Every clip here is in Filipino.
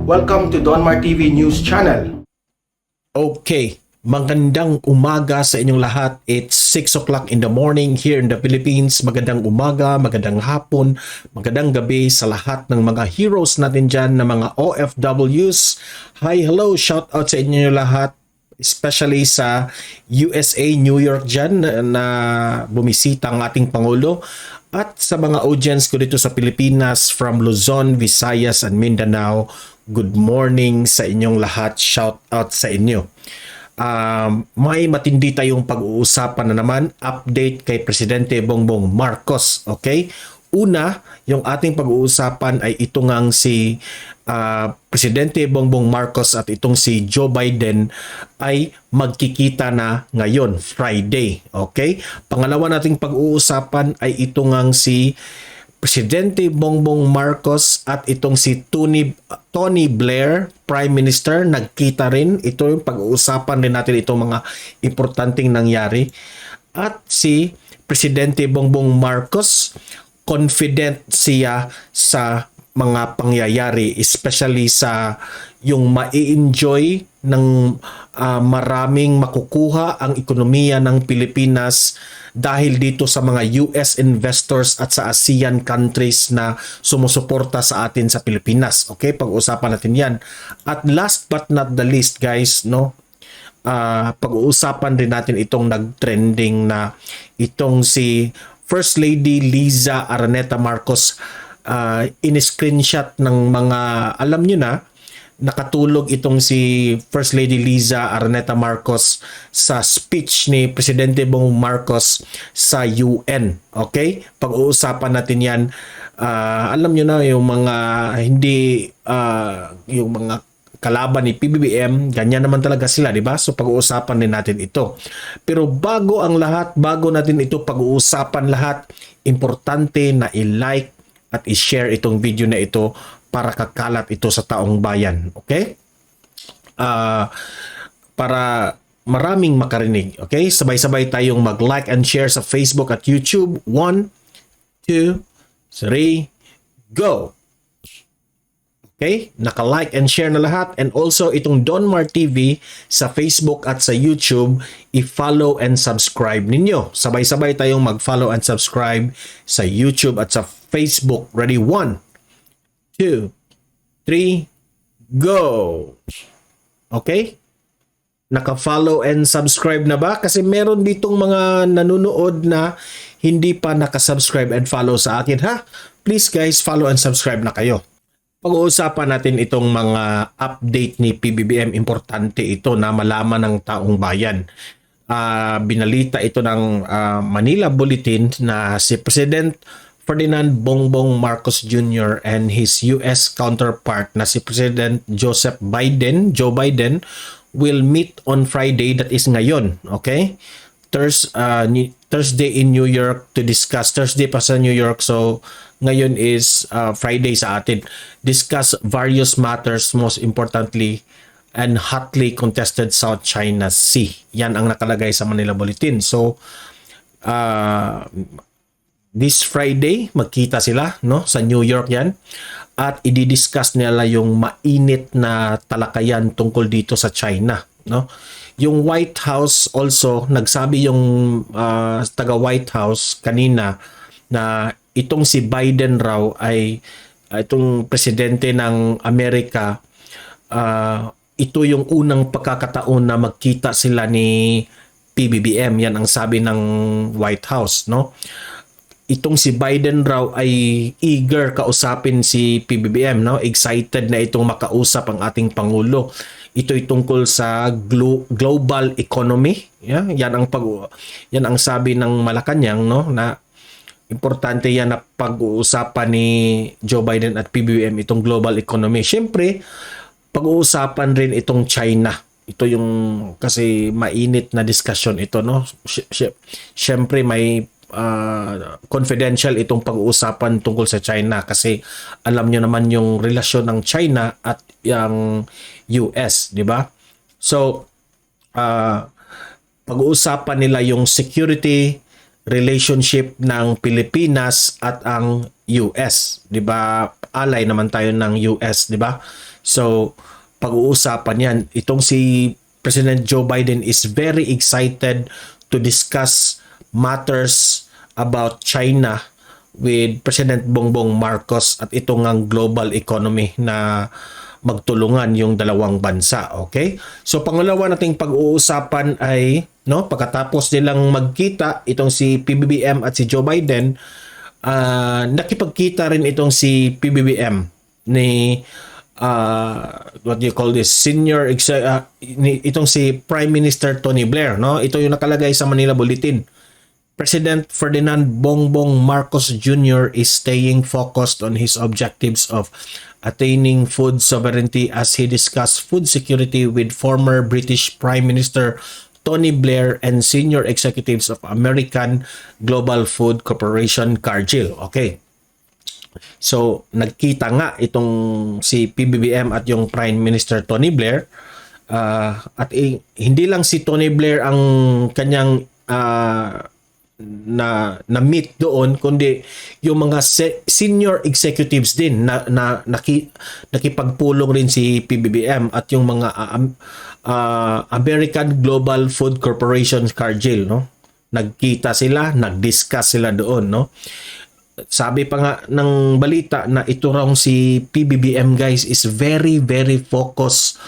Welcome to Donmar TV News Channel. Okay, magandang umaga sa inyong lahat. It's 6 o'clock in the morning here in the Philippines. Magandang umaga, magandang hapon, magandang gabi sa lahat ng mga heroes natin dyan na mga OFWs. Hi, hello, shout out sa inyo lahat. Especially sa USA, New York dyan na bumisita ang ating Pangulo. At sa mga audience ko dito sa Pilipinas from Luzon, Visayas, and Mindanao, good morning sa inyong lahat. Shout out sa inyo. May matindi tayong pag-uusapan na naman. Update kay Presidente Bongbong Marcos. Okay? Una, yung ating pag-uusapan ay ito ngang si Presidente Bongbong Marcos at itong si Joe Biden ay magkikita na ngayon, Friday. Okay? Pangalawa nating pag-uusapan ay ito ngang si Presidente Bongbong Marcos at itong si Tony Blair, Prime Minister, nagkita rin. Ito yung pag-uusapan din natin itong mga importanteng nangyari. At si Presidente Bongbong Marcos, confident siya sa mga pangyayari, especially sa yung mai-enjoy ng maraming makukuha ang ekonomiya ng Pilipinas dahil dito sa mga US investors at sa ASEAN countries na sumusuporta sa atin sa Pilipinas. Okay, pag-uusapan natin 'yan. At last but not the least, guys, no, pag-uusapan din natin itong nag-trending na itong si First Lady Liza Araneta Marcos. In-screenshot ng mga, alam nyo na, nakatulog itong si First Lady Liza Araneta Marcos sa speech ni Presidente Bongbong Marcos sa UN. Okay? Pag-uusapan natin yan. Alam nyo na, yung mga hindi, yung mga kalaban ni PBBM, ganyan naman talaga sila, di ba? So pag-uusapan din natin ito. Pero bago ang lahat, bago natin ito pag-uusapan lahat, importante na i-like at i-share itong video na ito para kakalat ito sa taong bayan. Okay? Para maraming makarinig. Okay? Sabay-sabay tayong mag-like and share sa Facebook at YouTube. 1, 2, 3, go! Okay? Naka-like and share na lahat. And also itong Donmar TV sa Facebook at sa YouTube, i-follow and subscribe ninyo. Sabay-sabay tayong mag-follow and subscribe sa YouTube at sa Facebook. Ready? 1, 2, 3, go! Okay? Naka-follow and subscribe na ba? Kasi meron ditong mga nanonood na hindi pa nakasubscribe and follow sa akin, ha? Please guys, follow and subscribe na kayo. Pag-uusapan natin itong mga update ni PBBM. Importante ito na malaman ng taong bayan. Binalita ito ng Manila Bulletin na si President Ferdinand Bongbong Marcos Jr. and his US counterpart na si President Joe Biden will meet on Friday, that is ngayon, okay? Thursday in New York to discuss. Thursday pa sa New York, so ngayon is Friday sa atin. Discuss various matters, most importantly and hotly contested South China Sea. Yan ang nakalagay sa Manila Bulletin. So this Friday magkita sila, no, sa New York yan, at i-discuss nila yung mainit na talakayan tungkol dito sa China, no. Yung White House also nagsabi, yung taga White House kanina, na itong si Biden raw ay itong presidente ng Amerika, ito yung unang pagkakataon na magkita sila ni PBBM. Yan ang sabi ng White House, no. Itong si Biden raw ay eager kausapin si PBBM, no? Excited na itong makausap ang ating Pangulo. Ito'y tungkol sa global economy. Yeah? Yan ang sabi ng Malacanang, no? Na importante yan na pag-uusapan ni Joe Biden at PBBM itong global economy. Siyempre, pag-uusapan rin itong China. Ito yung kasi mainit na discussion ito, no? Siyempre may confidential itong pag-uusapan tungkol sa China kasi alam nyo naman yung relasyon ng China at yung US, di ba? So, pag-uusapan nila yung security relationship ng Pilipinas at ang US, 'di ba? ally naman tayo ng US, di ba? So, pag-uusapan yan. Itong si President Joe Biden is very excited to discuss matters about China with President Bongbong Marcos at ito ngang global economy na magtulungan yung dalawang bansa. Okay? So pangalawa nating pag-uusapan ay pagkatapos nilang magkita itong si PBBM at si Joe Biden, nakipagkita rin itong si PBBM ni what do you call this, itong si Prime Minister Tony Blair, ito yung nakalagay sa Manila Bulletin. President Ferdinand Bongbong Marcos Jr. is staying focused on his objectives of attaining food sovereignty as he discussed food security with former British Prime Minister Tony Blair and senior executives of American Global Food Corporation, Cargill. Okay. So, nagkita nga itong si PBBM at yung Prime Minister Tony Blair. At hindi lang si Tony Blair ang kanyang na meet doon, kundi yung mga senior executives din na nakipagpulong rin si PBBM at yung mga American Global Food Corporation, Cargill, nagkita sila, nagdiscuss sila doon, Sabi pa nga ng balita na ito raw si PBBM, guys, is very very focused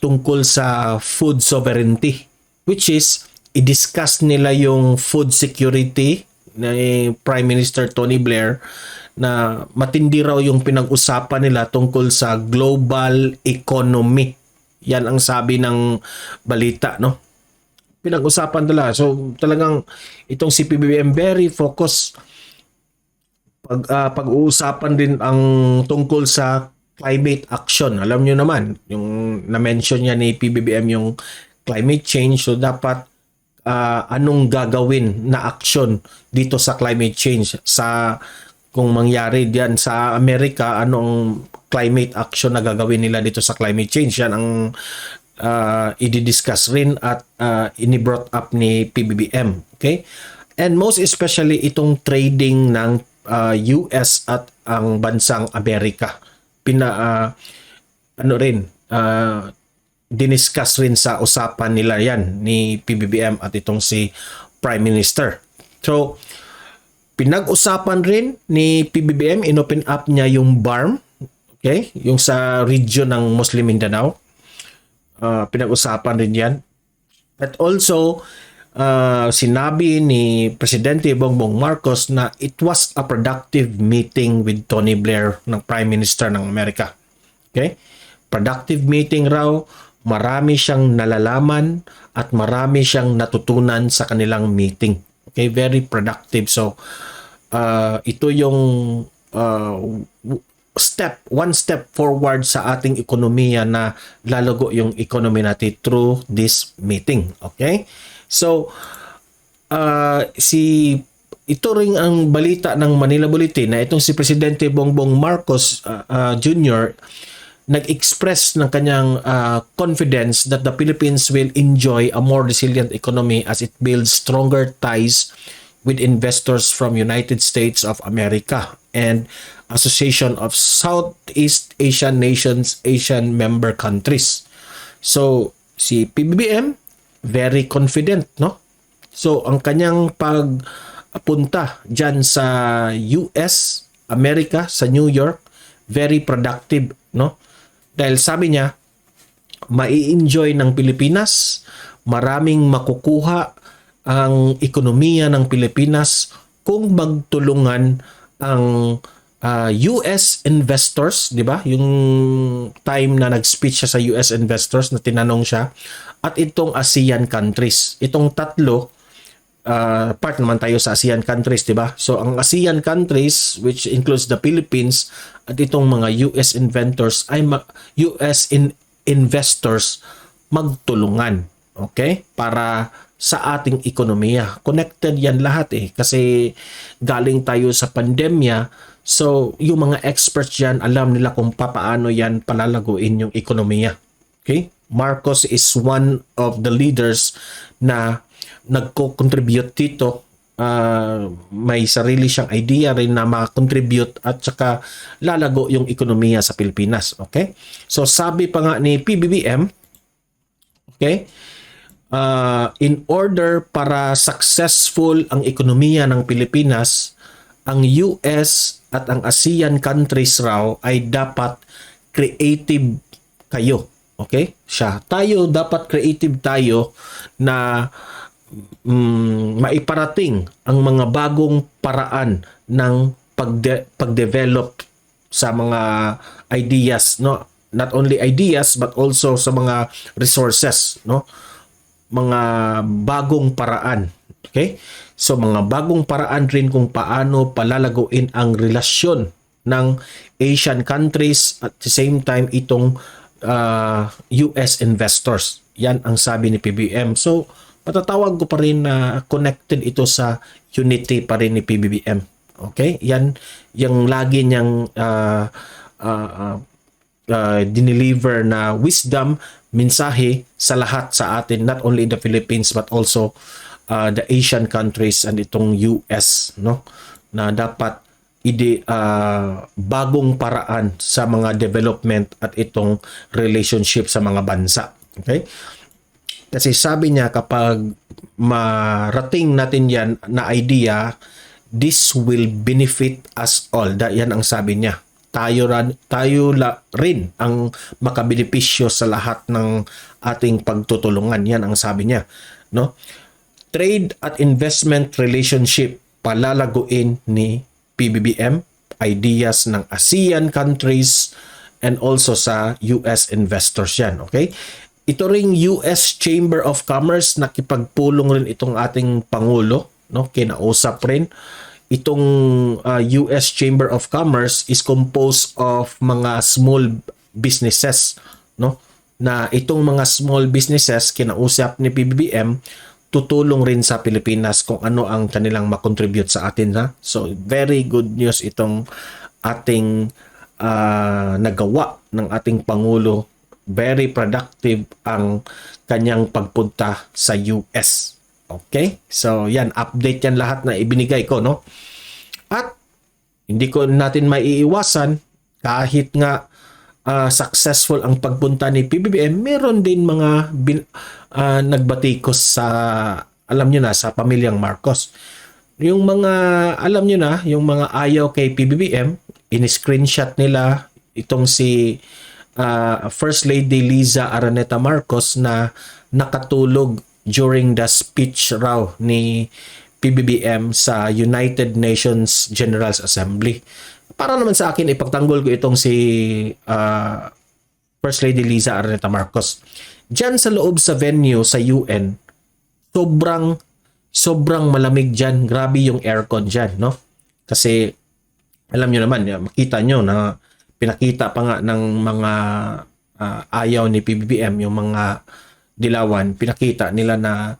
tungkol sa food sovereignty, which is i-discuss nila yung food security ni Prime Minister Tony Blair, na matindi raw yung pinag-usapan nila tungkol sa global economy. Yan ang sabi ng balita, pinag-usapan nila. So talagang itong si PBBM very focused. Pag-uusapan din ang tungkol sa climate action. Alam nyo naman, yung na-mention niya ni PBBM yung climate change. So dapat anong gagawin na action dito sa climate change, kung mangyari diyan sa Amerika, anong climate action na gagawin nila dito sa climate change. Yan ang i-discuss rin at ini-brought up ni PBBM. Okay? And most especially itong trading ng US at ang bansang Amerika. Diniscuss rin sa usapan nila yan ni PBBM at itong si Prime Minister. So, pinag-usapan rin ni PBBM, inopen up niya yung BARM, okay? Yung sa region ng Muslim Mindanao. Pinag-usapan rin yan. At also, sinabi ni Presidente Bongbong Marcos na it was a productive meeting with Tony Blair ng Prime Minister ng Amerika. Okay? Productive meeting raw. Marami siyang nalalaman at marami siyang natutunan sa kanilang meeting. Okay, very productive. So, ito yung one step forward sa ating ekonomiya na lalago yung economy natin through this meeting. Okay? So, ito ring ang balita ng Manila Bulletin na itong si Presidente Bongbong Marcos Jr. nag-express ng kanyang confidence that the Philippines will enjoy a more resilient economy as it builds stronger ties with investors from United States of America and Association of Southeast Asian Nations, Asian member countries. So, si PBBM, very confident, So, ang kanyang pagpunta dyan sa US, Amerika, sa New York, very productive, Dahil sabi niya, mai-enjoy ng Pilipinas, maraming makukuha ang ekonomiya ng Pilipinas kung magtulungan ang US investors, di ba? Yung time na nag-speech siya sa US investors na tinanong siya, at itong ASEAN countries. Itong tatlo, part naman tayo sa ASEAN countries, di ba? So, ang ASEAN countries, which includes the Philippines, at itong mga US inventors investors magtulungan, okay? Para sa ating ekonomiya. Connected yan lahat kasi galing tayo sa pandemya. So, yung mga experts yan, alam nila kung paano yan palalaguin yung ekonomiya. Okay? Marcos is one of the leaders na nagko-contribute dito may sarili siyang idea rin na makakontribute at saka lalago yung ekonomiya sa Pilipinas. Okay? So sabi pa nga ni PBBM, okay, in order para successful ang ekonomiya ng Pilipinas, ang US at ang ASEAN countries raw ay dapat creative kayo. Okay? Tayo dapat creative tayo na maiparating ang mga bagong paraan ng pagdevelop sa mga ideas, no? Not only ideas but also sa mga resources, no? Mga bagong paraan. Okay? So mga bagong paraan rin kung paano palalaguin ang relasyon ng Asian countries at the same time itong US investors. Yan ang sabi ni PBBM. So patatawag ko pa rin na connected ito sa unity pa rin ni PBBM. Okay? Yan yung lagi niyang dineliver na wisdom, mensahe sa lahat sa atin, not only in the Philippines but also the Asian countries and itong US, no? Na dapat bagong paraan sa mga development at itong relationship sa mga bansa. Okay? Kasi sabi niya kapag marating natin yan na idea, this will benefit us all. Yan ang sabi niya. Tayo rin ang makabenepisyo sa lahat ng ating pagtutulungan. Yan ang sabi niya. No? Trade at investment relationship palalaguin ni PBBM, ideas ng ASEAN countries and also sa US investors yan. Okay? Ito ring US Chamber of Commerce, nakipagpulong rin itong ating Pangulo, no? Kinausap rin. Itong US Chamber of Commerce is composed of mga small businesses, no? Na itong mga small businesses kinausap ni PBBM, tutulong rin sa Pilipinas kung ano ang kanilang makontribute sa atin, ha? So very good news itong ating nagawa ng ating Pangulo. Very productive ang kanyang pagpunta sa US. Okay? So yan, update yan lahat na ibinigay ko, no? At hindi ko natin maiiwasan kahit nga successful ang pagpunta ni PBBM, meron din mga nagbatikos sa, alam nyo na, sa pamilyang Marcos. Yung mga, alam nyo na, yung mga ayaw kay PBBM, in-screenshot nila itong si First Lady Liza Araneta Marcos na nakatulog during the speech raw ni PBBM sa United Nations General Assembly. Para naman sa akin, ipagtanggol ko itong si First Lady Liza Araneta Marcos. Diyan sa loob sa venue sa UN, sobrang malamig dyan. Grabe yung aircon dyan, no? Kasi, alam nyo naman, makita nyo na pinakita pa nga ng mga ayaw ni PBBM, yung mga dilawan, pinakita nila na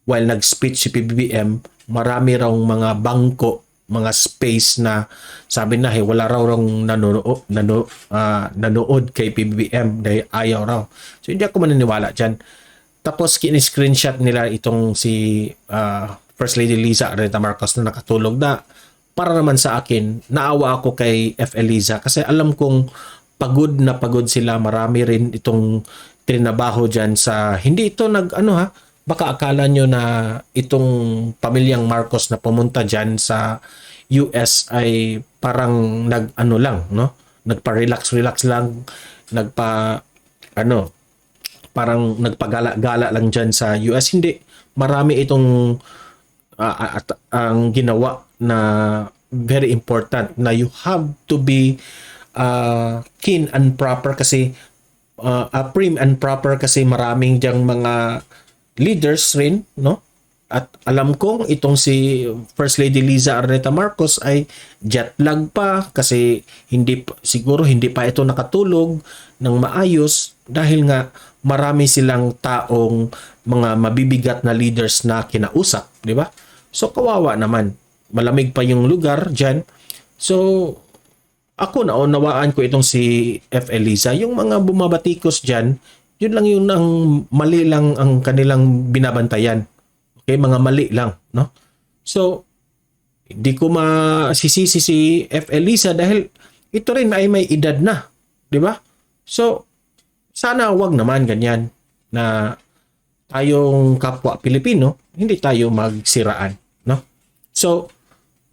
while nag-speech si PBBM, marami raw mga bangko, mga space na sabi na wala raw nanood kay PBBM dahil ayaw raw. So hindi ako maniniwala dyan. Tapos kini-screenshot nila itong si First Lady Liza Araneta Marcos na nakatulog na para naman sa akin, naawa ako kay FL Liza kasi alam kong pagod na pagod sila. Marami rin itong trinabaho dyan sa, hindi ito baka akala nyo na itong pamilyang Marcos na pumunta dyan sa US ay parang nagpa-relax lang, parang nagpagala-gala lang dyan sa US. Hindi, marami itong ang ginawa na very important na you have to be keen and proper kasi prim and proper kasi maraming diyang mga leaders rin, no? At alam kong itong si First Lady Liza Araneta Marcos ay jet lag pa kasi siguro hindi pa ito nakatulog ng maayos dahil nga marami silang taong mga mabibigat na leaders na kinausap, di ba? So kawawa naman. Malamig pa yung lugar dyan. So ako naunawaan ko itong si FL Liza. Yung mga bumabatikos dyan, yun lang yung mali lang ang kanilang binabantayan. Okay, mga mali lang, no? So, hindi ko masisisi si F. Elisa dahil ito rin ay may edad na. Di ba? So, sana wag naman ganyan na tayong kapwa Pilipino, hindi tayo magsiraan. No? So,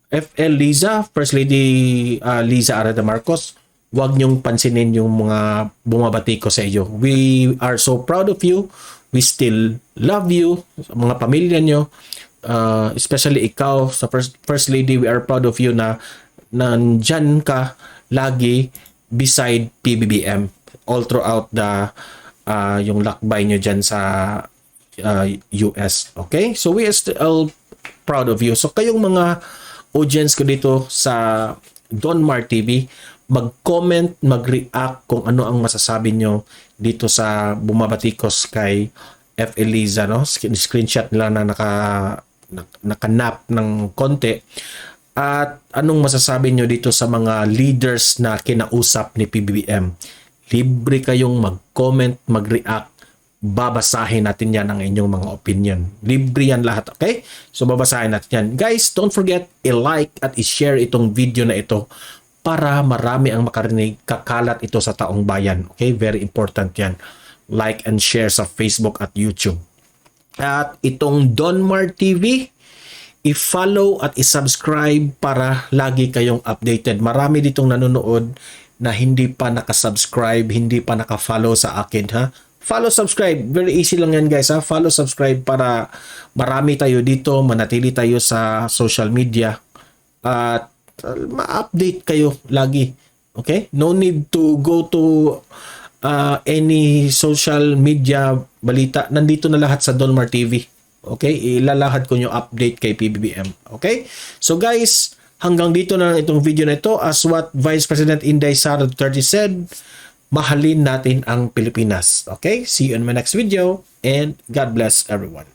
FL Liza, First Lady Liza Arada Marcos, wag niyong pansinin yung mga bumabati ko sa iyo. We are so proud of you. We still love you, mga pamilya niyo. Especially ikaw sa First Lady, we are proud of you na nandyan ka lagi beside PBBM all throughout the yung lakbay nyo dyan sa US. Okay? So we are still proud of you. So kayong mga audience ko dito sa Donmar TV, mag-comment, mag-react kung ano ang masasabi nyo dito sa bumabatikos kay F. Eliza, no? Screenshot nila na nakanap ng konti. At anong masasabi nyo dito sa mga leaders na kinausap ni PBBM? Libre kayong mag-comment, mag-react. Babasahin natin yan ang inyong mga opinion. Libre yan lahat, okay? So babasahin natin yan. Guys, don't forget i-like at i-share itong video na ito para marami ang makarinig, kakalat ito sa taong bayan. Okay? Very important yan. Like and share sa Facebook at YouTube. At itong Donmar TV, i-follow at i-subscribe para lagi kayong updated. Marami ditong nanonood na hindi pa nakasubscribe, hindi pa nakafollow sa akin, ha? Follow, subscribe. Very easy lang yan, guys, ha? Follow, subscribe para marami tayo dito, manatili tayo sa social media at ma-update kayo lagi. Okay? No need to go to any social media balita. Nandito na lahat sa Donmar TV. Okay? Ilalahad ko yung update kay PBBM. Okay? So guys, hanggang dito na lang itong video na ito. As what Vice President Inday Sara Duterte said, mahalin natin ang Pilipinas. Okay? See you in my next video and God bless everyone.